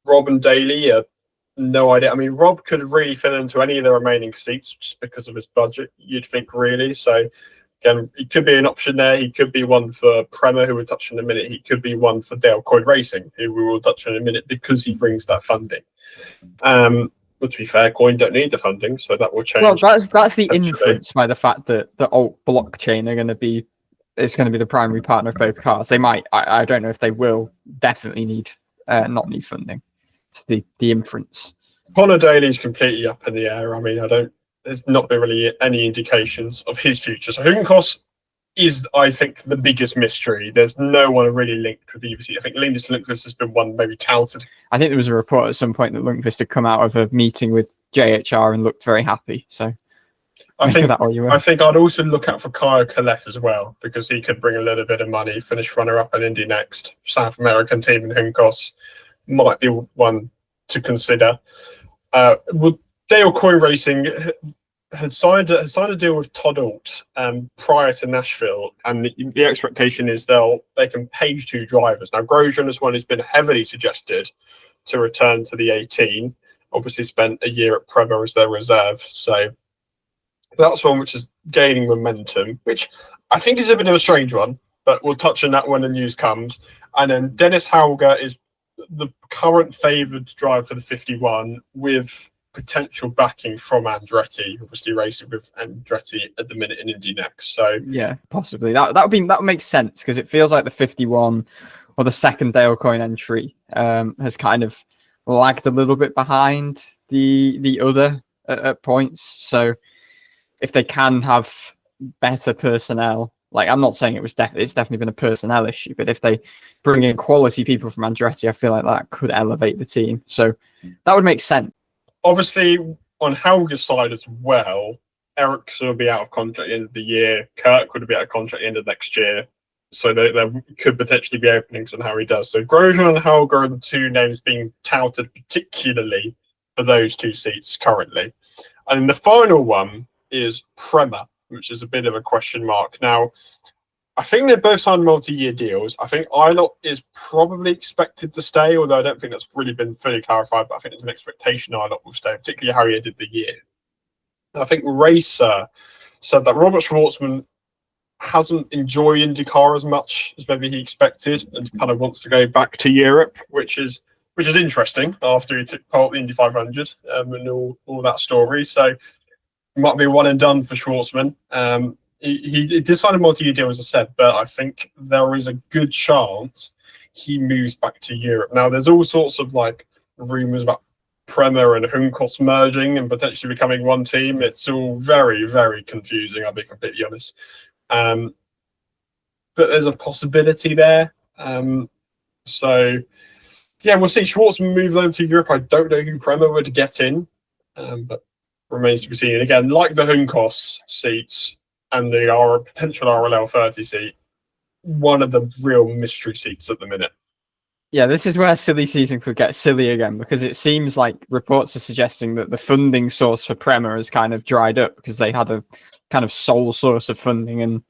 Rob and Daly. No idea. I mean, Rob could really fill into any of the remaining seats just because of his budget, you'd think, really. So, again, he could be an option there. He could be one for Prema, who we'll touch on in a minute. He could be one for Dale Coyne Racing, who we will touch on in a minute, because he brings that funding. But to be fair, Coyne don't need the funding, so that will change. Well, that's the inference by the fact that the alt blockchain are going to be the primary partner of both cars. They might. I don't know if they will. Definitely need not need funding. The inference. Connor Daly's completely up in the air. I mean, there's not been really any indications of his future. So Hunkos is, I think, the biggest mystery. There's no one really linked with either seat. I think Linus Lundqvist has been one maybe touted. I think there was a report at some point that Lundqvist had come out of a meeting with JHR and looked very happy. So I think I'd also look out for Kyle Collette as well, because he could bring a little bit of money, finish runner-up in Indy next. South American team in Hunkos might be one to consider. Dale Coyne Racing had signed a deal with Todd Alt prior to Nashville, and the expectation is they can pay 2 drivers. Now, Grosjean is one who's been heavily suggested to return to the 18. Obviously, spent a year at Prema as their reserve, so that's one which is gaining momentum, which I think is a bit of a strange one, but we'll touch on that when the news comes. And then Dennis Hauger is the current favoured driver for the 51, with potential backing from Andretti, obviously racing with Andretti at the minute in Indy next. So yeah, possibly that would make sense, because it feels like the 51 or the second Dale Coyne entry has kind of lagged a little bit behind the other at points. So if they can have better personnel, like, I'm not saying it's definitely been a personnel issue, but if they bring in quality people from Andretti, I feel like that could elevate the team. So that would make sense. Obviously, on Hauger's side as well, Ericsson will be out of contract at the end of the year. Kirk would be out of contract at the end of next year. So there could potentially be openings on how he does. So Grosjean and Hauger are the 2 names being touted particularly for those 2 seats currently. And the final one is Prema, which is a bit of a question mark. Now, I think they both signed multi-year deals. I think Ilott is probably expected to stay, although I don't think that's really been fully clarified, but I think there's an expectation Ilott will stay, particularly how he ended the year. I think Racer said that Robert Schwartzman hasn't enjoyed IndyCar as much as maybe he expected, and kind of wants to go back to Europe, which is interesting after he took part of the Indy 500 and all that story. So it might be one and done for Schwartzman. He did sign a multi-year deal, as I said, but I think there is a good chance he moves back to Europe. Now, there's all sorts of rumours about Prema and Hunkos merging and potentially becoming one team. It's all very, very confusing, I'll be completely honest. But there's a possibility there. So, yeah, we'll see. Schwartzman moves over to Europe. I don't know who Prema would get in, but remains to be seen. And again, like the Hunkos seats and the potential RLL 30 seat, one of the real mystery seats at the minute. Yeah, this is where silly season could get silly again, because it seems like reports are suggesting that the funding source for Prema has kind of dried up, because they had a kind of sole source of funding. And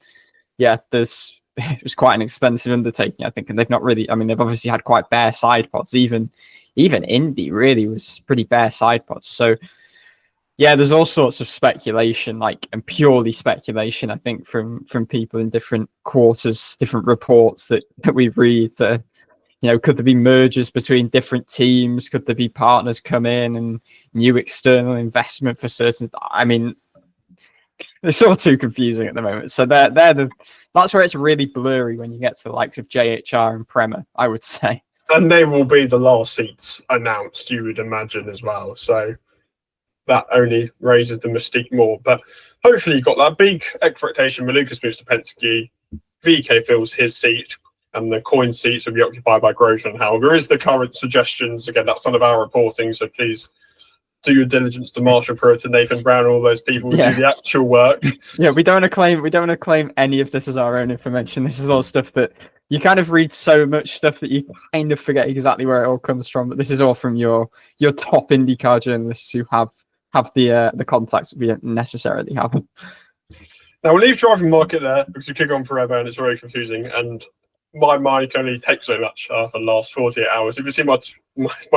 yeah, it was quite an expensive undertaking, I think. And they've not really, I mean, they've obviously had quite bare side pods. Even Indy really was pretty bare side pods. So yeah, there's all sorts of speculation, and purely speculation, I think, from people in different quarters, different reports that we read. That, could there be mergers between different teams? Could there be partners come in and new external investment for certain? I mean, It's all too confusing at the moment. So that's where it's really blurry when you get to the likes of JHR and Prema, I would say. And they will be the last seats announced, you would imagine, as well. So that only raises the mystique more. But hopefully you've got that big expectation. Malukas moves to Penske, VeeKay fills his seat, and the Coyne seats will be occupied by Grosjean. However, is the current suggestions. Again, that's none of our reporting, so please do your diligence to Marshall Pruitt and Nathan Brown, all those people who do the actual work. Yeah, we don't want to claim any of this as our own information. This is all stuff that you kind of read so much stuff that you kind of forget exactly where it all comes from. But this is all from your top IndyCar journalists who have the contacts that we don't necessarily have. Now we'll leave driving market there because we could go on forever and it's very confusing. And my mind can only take so much for the last 48 hours. If you see my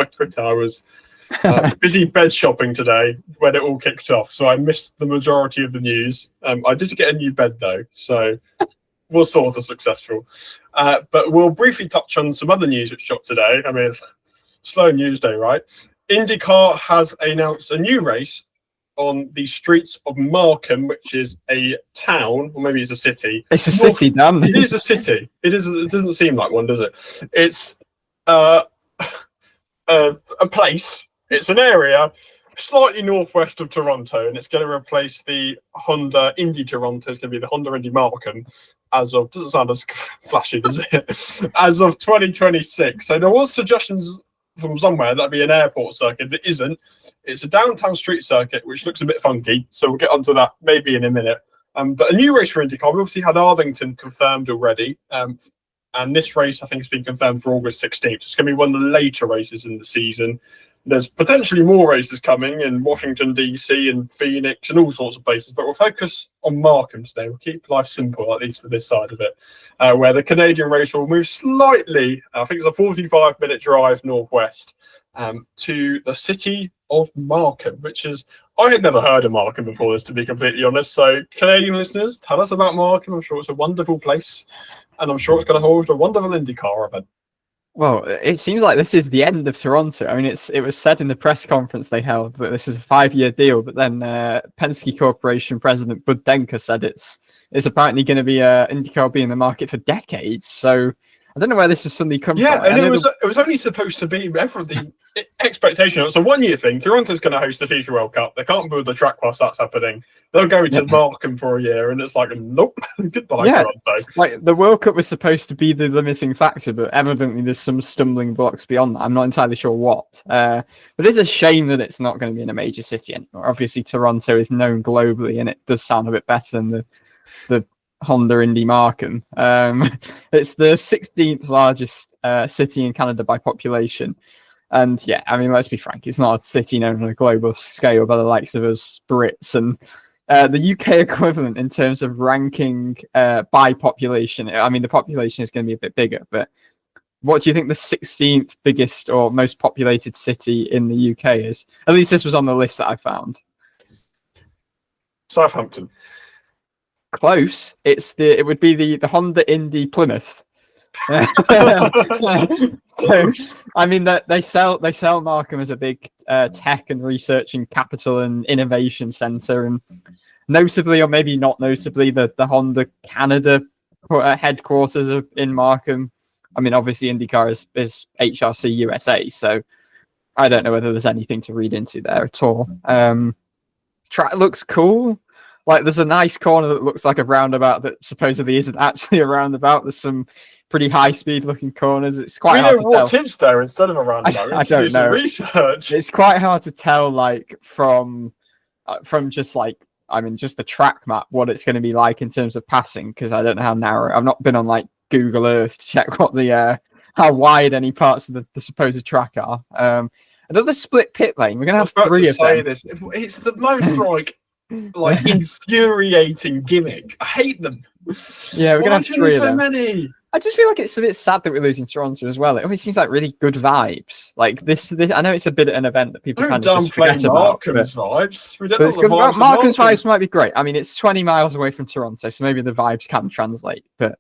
Twitter, I was busy bed shopping today when it all kicked off, so I missed the majority of the news. I did get a new bed though, so we'll sort of successful. But we'll briefly touch on some other news which dropped today. I mean, slow news day, right? IndyCar has announced a new race on the streets of Markham, which is a town, or maybe it's a city. It's a city, Dan. It is a city. It is. It doesn't seem like one, does it? It's a place. It's an area slightly northwest of Toronto, and it's going to replace the Honda Indy Toronto. It's going to be the Honda Indy Markham as of, doesn't sound as flashy, does it? As of 2026. So there was suggestions from somewhere that'd be an airport circuit. It isn't. It's a downtown street circuit, which looks a bit funky. So we'll get onto that maybe in a minute. But a new race for IndyCar. We obviously had Arlington confirmed already. And this race, I think, has been confirmed for August 16th. It's going to be one of the later races in the season. There's potentially more races coming in Washington, D.C. and Phoenix and all sorts of places, but we'll focus on Markham today. We'll keep life simple, at least for this side of it, where the Canadian race will move slightly, I think it's a 45-minute drive northwest, to the city of Markham, which is, I had never heard of Markham before this, to be completely honest. So Canadian listeners, tell us about Markham. I'm sure it's a wonderful place, and I'm sure it's going to hold a wonderful IndyCar event. Well, it seems like this is the end of Toronto. I mean, it was said in the press conference they held that this is a 5-year deal, but then Penske Corporation President Bud Denker said it's apparently going to be IndyCar be in the market for decades. So I don't know where this has suddenly come from. Yeah, and it was only supposed to be everything expectation. It was a 1-year thing. Toronto's going to host the FIFA World Cup. They can't build the track whilst that's happening. They'll go to Markham for a year, and it's like, nope, goodbye, Toronto. Like the World Cup was supposed to be the limiting factor, but evidently there's some stumbling blocks beyond that. I'm not entirely sure what. But it's a shame that it's not going to be in a major city anymore. Obviously, Toronto is known globally, and it does sound a bit better than the Honda Indy Markham. It's the 16th largest city in Canada by population. And yeah, I mean, let's be frank, it's not a city known on a global scale by the likes of us Brits. And the UK equivalent in terms of ranking by population, I mean, the population is going to be a bit bigger, but what do you think the 16th biggest or most populated city in the UK is? At least this was on the list that I found. Southampton. Close. It would be the Honda Indy Plymouth. So I mean that they sell Markham as a big tech and research and capital and innovation center, and notably, or maybe not notably, the Honda Canada headquarters are in Markham. I mean, obviously IndyCar is HRC USA, so I don't know whether there's anything to read into there at all. Track looks cool. Like there's a nice corner that looks like a roundabout that supposedly isn't actually a roundabout. There's some pretty high speed looking corners. It's quite hard to tell. What is there instead of a roundabout? I don't know. Research. It's quite hard to tell, like from just like, I mean, just the track map, what it's going to be like in terms of passing, because I don't know how narrow. I've not been on like Google Earth to check what the how wide any parts of the supposed track are. Another split pit lane. We're going to have 3 of them. This. It's the most like infuriating gimmick. I hate them. Yeah, we're going to have 3 of them. Many? I just feel like it's a bit sad that we're losing Toronto as well. It always seems like really good vibes. Like this I know it's a bit of an event that people kind of just forget about. Markham's vibes. Markham's vibes might be great. I mean, it's 20 miles away from Toronto, so maybe the vibes can translate. But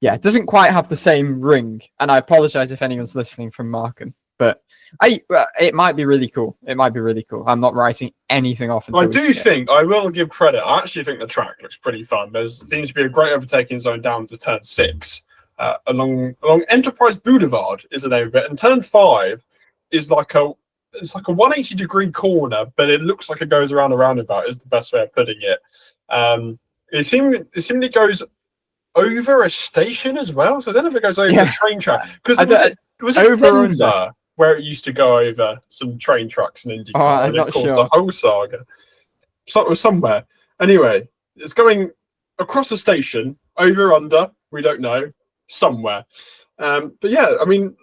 yeah, it doesn't quite have the same ring. And I apologize if anyone's listening from Markham. But it might be really cool. It might be really cool. I'm not writing anything off until I do think, I will give credit, I actually think the track looks pretty fun. There seems to be a great overtaking zone down to turn 6. Along Enterprise Boulevard is the name of it, and turn 5 is like a 180-degree corner, but it looks like it goes around a roundabout. Is the best way of putting it. It seemingly goes over a station as well, so I don't know if it goes over the train track, because it was over under where it used to go over some train tracks in IndyCar. I'm not caused sure. a whole saga. So it was somewhere. Anyway, it's going across the station, over under. We don't know. Somewhere. But yeah, I mean,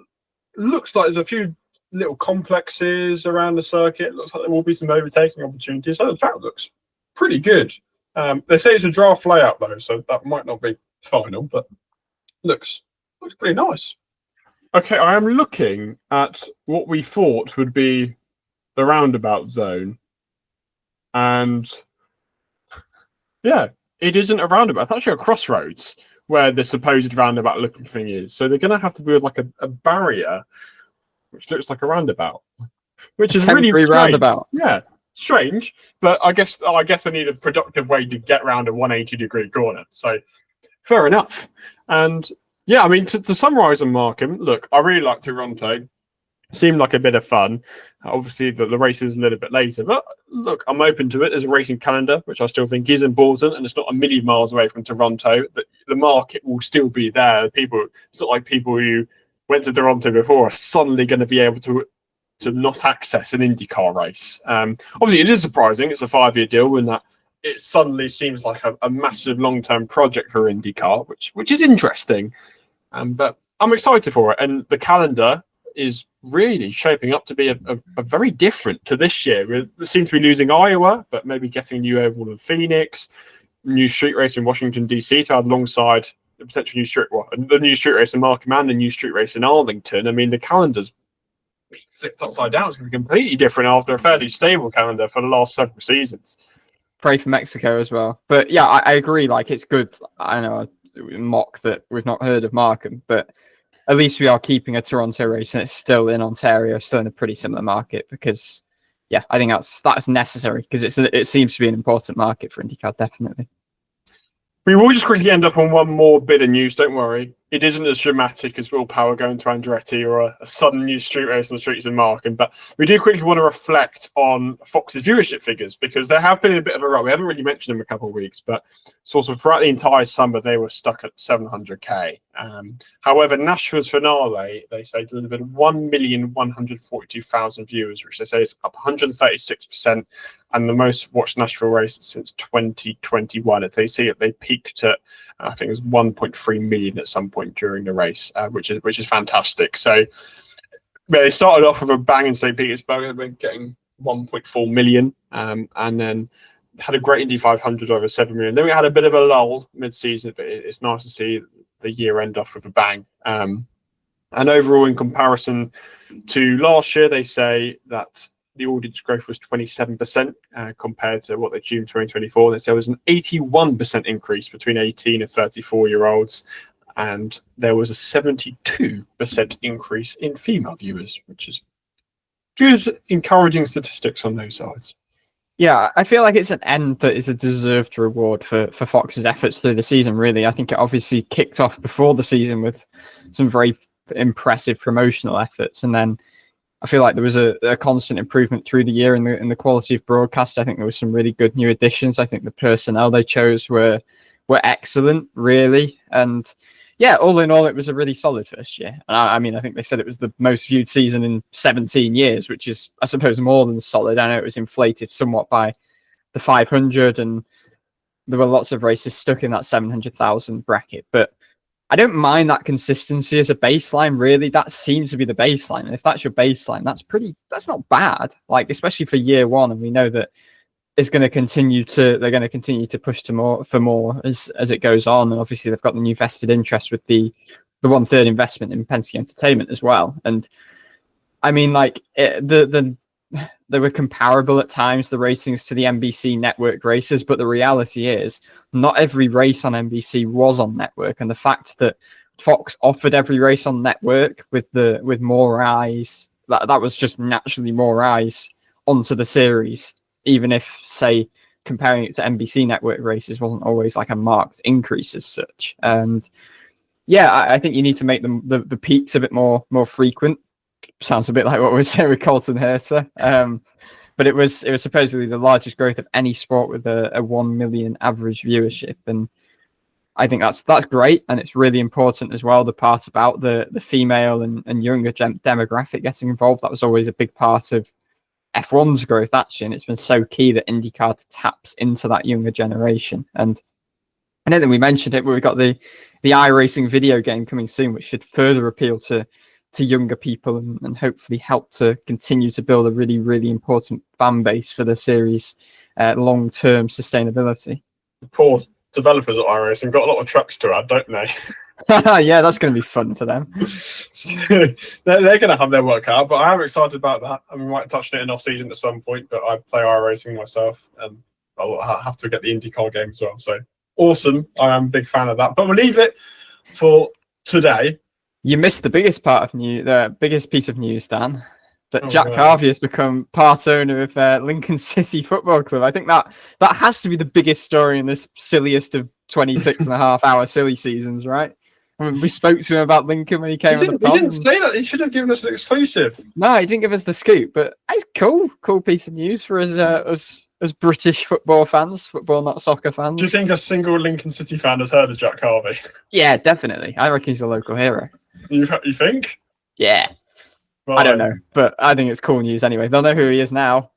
looks like there's a few little complexes around the circuit. Looks like there will be some overtaking opportunities. So the track looks pretty good. They say it's a draft layout though, so that might not be final, but looks pretty nice. Okay, I am looking at what we thought would be the roundabout zone, and yeah, it isn't a roundabout. It's actually a crossroads where the supposed roundabout looking thing is. So they're going to have to build like a barrier, which looks like a roundabout, which is really strange. Roundabout. Yeah, strange, but I guess I need a productive way to get around a 180-degree corner. So fair enough. And yeah, I mean, to summarize on Markham, look, I really like Toronto. Seemed like a bit of fun. Obviously, the race is a little bit later, but look, I'm open to it. There's a racing calendar, which I still think is important, and it's not a million miles away from Toronto. The market will still be there. It's not like people who went to Toronto before are suddenly going to be able to not access an IndyCar race. Obviously, it is surprising. It's a 5-year deal, and that it suddenly seems like a massive long-term project for IndyCar, which is interesting. But I'm excited for it, and the calendar is really shaping up to be a very different to this year. We seem to be losing Iowa, but maybe getting a new oval in Phoenix, new street race in Washington, D.C. to add alongside the potential the new street race in Markham and the new street race in Arlington. I mean, the calendar's flipped upside down. It's going to be completely different after a fairly stable calendar for the last several seasons. Pray for Mexico as well. But yeah, I agree. Like, it's good. I know I mock that we've not heard of Markham, but at least we are keeping a Toronto race, and it's still in Ontario, still in a pretty similar market, because yeah, I think that's necessary, because it seems to be an important market for IndyCar, definitely. We will just quickly end up on one more bit of news, don't worry. It isn't as dramatic as Will Power going to Andretti or a sudden new street race on the streets in Markham, but we do quickly want to reflect on Fox's viewership figures, because they have been in a bit of a rut. We haven't really mentioned them in a couple of weeks, but sort of throughout the entire summer, they were stuck at 700K. However, Nashville's finale, they say, delivered 1,142,000 viewers, which they say is up 136%, and the most watched Nashville race since 2021. If they see it, they peaked at, I think it was 1.3 million at some point during the race, which is fantastic. So they started off with a bang in St. Petersburg. They've been getting 1.4 million, and then had a great Indy 500 over 7 million. Then we had a bit of a lull mid-season, but it's nice to see the year end off with a bang. And overall, in comparison to last year, they say that the audience growth was 27% compared to what they achieved in 2024. They say there was an 81% increase between 18 and 34-year-olds, and there was a 72% increase in female viewers, which is good, encouraging statistics on those sides. Yeah, I feel like it's an end that is a deserved reward for Fox's efforts through the season, really. I think it obviously kicked off before the season with some very impressive promotional efforts, and then I feel like there was a constant improvement through the year in the quality of broadcast. I think there was some really good new additions. I think the personnel they chose were excellent, really. And yeah, all in all, it was a really solid first year. And I mean, I think they said it was the most viewed season in 17 years, which is, I suppose, more than solid. I know it was inflated somewhat by the 500, and there were lots of races stuck in that 700,000 bracket. But I don't mind that consistency as a baseline, really. That seems to be the baseline. And if that's your baseline, that's not bad. Like, especially for year one. And we know that they're going to continue to push for more as it goes on. And obviously they've got the new vested interest with the 1/3 investment in Penske Entertainment as well. And I mean, like, they were comparable at times, the ratings, to the NBC network races, but the reality is not every race on NBC was on network, and the fact that Fox offered every race on network with more eyes that was just naturally more eyes onto the series, even if, say, comparing it to NBC network races wasn't always like a marked increase as such. And yeah, I think you need to make them the peaks a bit more frequent. Sounds a bit like what we were saying with Colton Herta. But it was supposedly the largest growth of any sport with a 1 million average viewership. And I think that's great. And it's really important as well, the part about the female and younger demographic getting involved. That was always a big part of F1's growth, actually. And it's been so key that IndyCar taps into that younger generation. And I don't think we mentioned it, but we've got the iRacing video game coming soon, which should further appeal to younger people and hopefully help to continue to build a really, really important fan base for the series' long-term sustainability. Poor developers at iRacing got a lot of trucks to add, don't they? Yeah, that's going to be fun for them. So, they're going to have their work out, but I am excited about that. I mean, we might touch on it in off-season at some point, but I play iRacing myself, and I'll have to get the IndyCar game as well. So awesome. I am a big fan of that. But we'll leave it for today. You missed the biggest the biggest piece of news, Dan, that Jack Harvey has become part owner of Lincoln City Football Club. I think that has to be the biggest story in this silliest of 26.5-hour silly seasons, right? I mean, we spoke to him about Lincoln when he came on the pod. He didn't say that. He should have given us an exclusive. No, he didn't give us the scoop, but it's cool piece of news for us as British football fans, football not soccer fans. Do you think a single Lincoln City fan has heard of Jack Harvey? Yeah, definitely. I reckon he's a local hero. You think? Yeah. Right. I don't know, but I think it's cool news anyway. They'll know who he is now.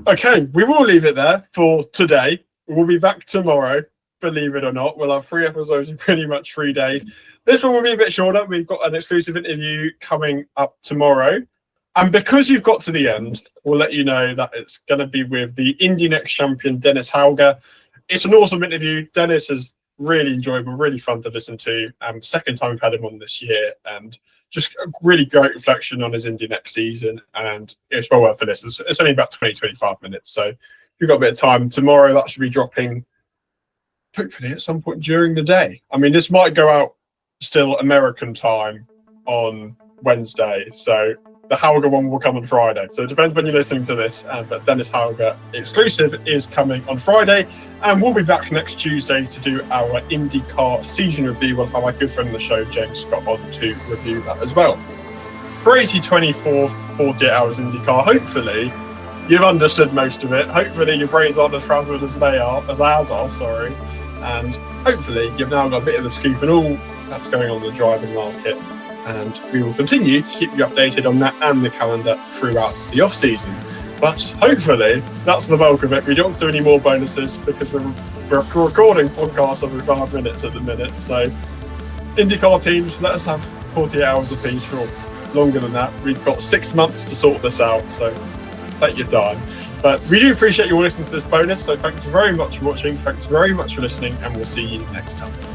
Okay, we will leave it there for today. We'll be back tomorrow, believe it or not. We'll have 3 episodes in pretty much 3 days. This one will be a bit shorter. We've got an exclusive interview coming up tomorrow. And because you've got to the end, we'll let you know that it's going to be with the Indy Next champion, Dennis Hauger. It's an awesome interview. Dennis is really enjoyable, really fun to listen to. Second time we've had him on this year, and just a really great reflection on his Indy Next season. And it's well worth the listen. It's only about 20-25 minutes. So if you've got a bit of time tomorrow, that should be dropping hopefully at some point during the day. I mean, this might go out still American time on Wednesday. So the Hauger one will come on Friday. So it depends when you're listening to this. But Dennis Hauger exclusive is coming on Friday. And we'll be back next Tuesday to do our IndyCar season review. We'll have my good friend on the show, James Scott, on to review that as well. Crazy 24, 48 hours IndyCar. Hopefully, you've understood most of it. Hopefully, your brains aren't as frazzled as ours are, sorry. And hopefully, you've now got a bit of the scoop and all that's going on in the driving market. And we will continue to keep you updated on that and the calendar throughout the off-season. But hopefully, that's the bulk of it. We don't do any more bonuses because we're recording podcasts every 5 minutes at the minute. So, IndyCar teams, let us have 48 hours apiece, or longer than that. We've got 6 months to sort this out, so take your time. But we do appreciate you all listening to this bonus, so thanks very much for watching, thanks very much for listening, and we'll see you next time.